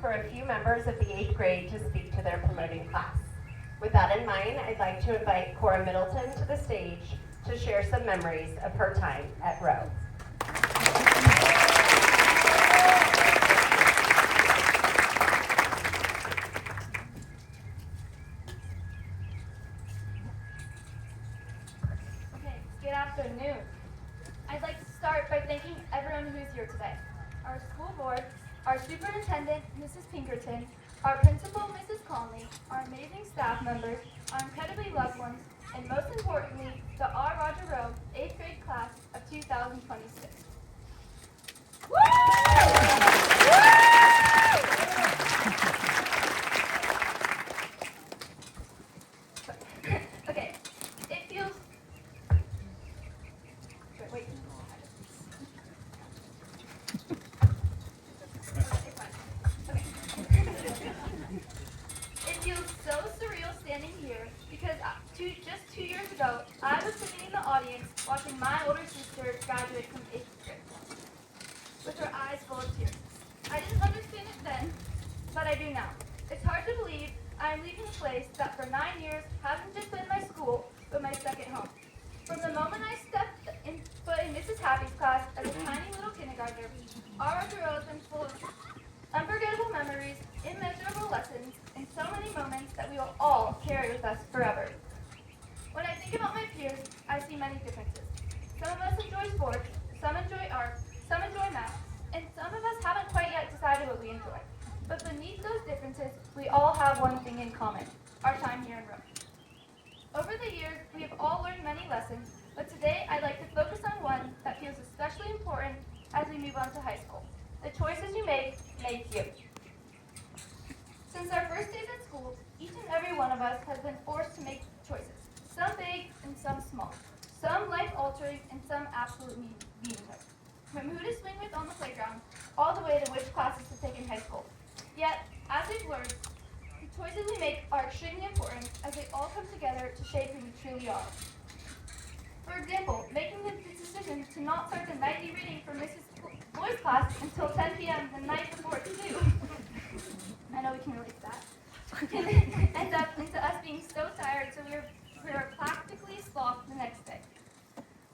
for a few members of the 8th grade to speak to their promoting class. With that in mind, I'd like to invite Cora Middleton to the stage to share some memories of her time at Rowe. Okay, good afternoon. I'd like to start by thanking everyone who's here today. Our school board, our superintendent, Mrs. Pinkerton, our principal, Mrs. Conley, our amazing staff members, our incredibly loved ones, and most importantly, the R. Roger Rowe 8th grade class of 2026. Woo! Okay, it feels... Wait. It feels so surreal standing here because just 2 years ago, I was sitting in the audience watching my older sister graduate from 8th grade with her eyes full of tears. I didn't understand it then, but I do now. It's hard to believe I'm leaving a place that for 9 years hasn't just been my school, but my second home. From the moment I stepped foot in Mrs. Happy's class as a tiny little kindergartner, our Roger Rowe has been full of unforgettable memories, immeasurable lessons, and so many moments that we will all carry with us forever. When I think about my peers, I see many differences. Some of us enjoy sports, some enjoy art, some enjoy math, and some of us haven't quite yet decided what we enjoy. But beneath those differences, we all have one thing in common, our time here in Rowe. Over the years, we have all learned many lessons, but today I'd like to focus on one that feels especially important as we move on to high school. The choices you make you. Since our first days at school, each and every one of us has been forced to make choices, some big and some small, some life-altering and some absolutely meaningless. From who to swing with on the playground, all the way to which classes to take in high school. Yet, as we've learned, the choices we make are extremely important as they all come together to shape who we truly are. For example, making the decision to not start the nightly reading for Mrs. Boyd's class until 10 p.m. the night before it's due. I know we can relate to that. Can end up into us being so tired so we're practically sloth the next day.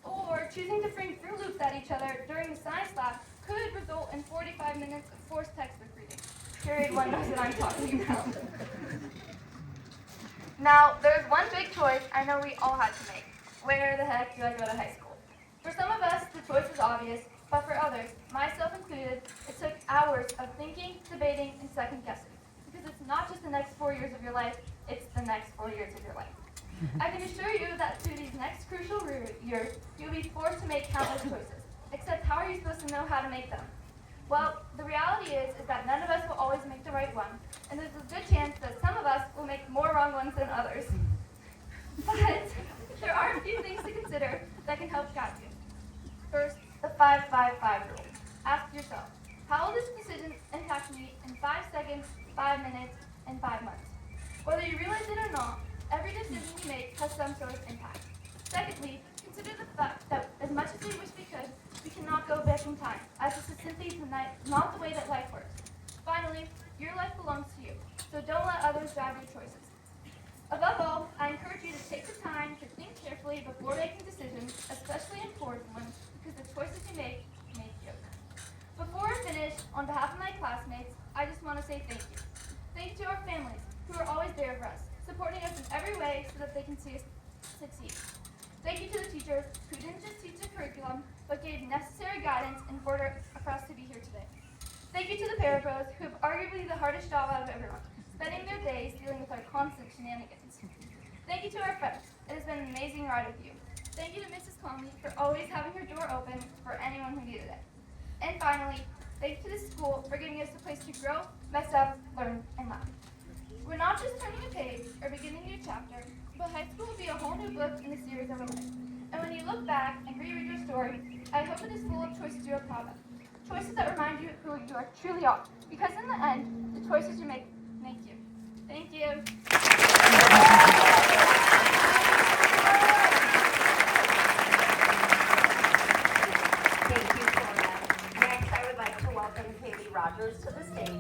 Or choosing to fling Fruit Loops at each other during the science lab could result in 45 minutes of forced textbook reading. Period 1 knows what I'm talking about. Now, there's one big choice I know we all had to make. Where the heck do I go to high school? For some of us, the choice was obvious, but for others, myself included, it took hours of thinking, debating, and second guessing. Because it's not just the next 4 years of your life, it's the next 4 years of your life. I can assure you that through these next crucial years, you'll be forced to make countless choices. Except how are you supposed to know how to make them? Well, the reality is that none of us will always make the right one, and there's a good chance that some of us will make more wrong ones than others. But there are a few things to consider that can help guide you. First, the 5-5-5 rule. Ask yourself, how will this decision impact me in 5 seconds, 5 minutes, and 5 months? Whether you realize it or not, every decision you make has some sort of impact. Secondly, consider the fact that as much as we wish we could, we cannot go back in time, as this is simply not the way that life works. Finally, your life belongs to you, so don't let others drive your choices. Above all, I encourage you to take the time to think carefully before making decisions, especially important ones, because the choices you make you. Before I finish, on behalf of my classmates, I just want to say thank you. Thank you to our families, who are always there for us, supporting us in every way so that they can see us succeed. Thank you to the teachers who didn't just teach the curriculum, but gave necessary guidance in order for us to be here today. Thank you to the parapros, who have arguably the hardest job out of everyone, spending their days dealing with our constant shenanigans. Thank you to our friends. It has been an amazing ride with you. Thank you to Mrs. Conley for always having her door open for anyone who needed it. And finally, thank you to the school for giving us a place to grow, mess up, learn, and laugh. We're not just turning a page or beginning a new chapter, but high school will be a whole new book in the series of our life. And when you look back and reread your story, I hope it is full of choices you are proud of. Choices that remind you who you are truly are. Because in the end, the choices you make you. Thank you. Thank you, Cora. Next, I would like to welcome Kaylee Rogers to the stage.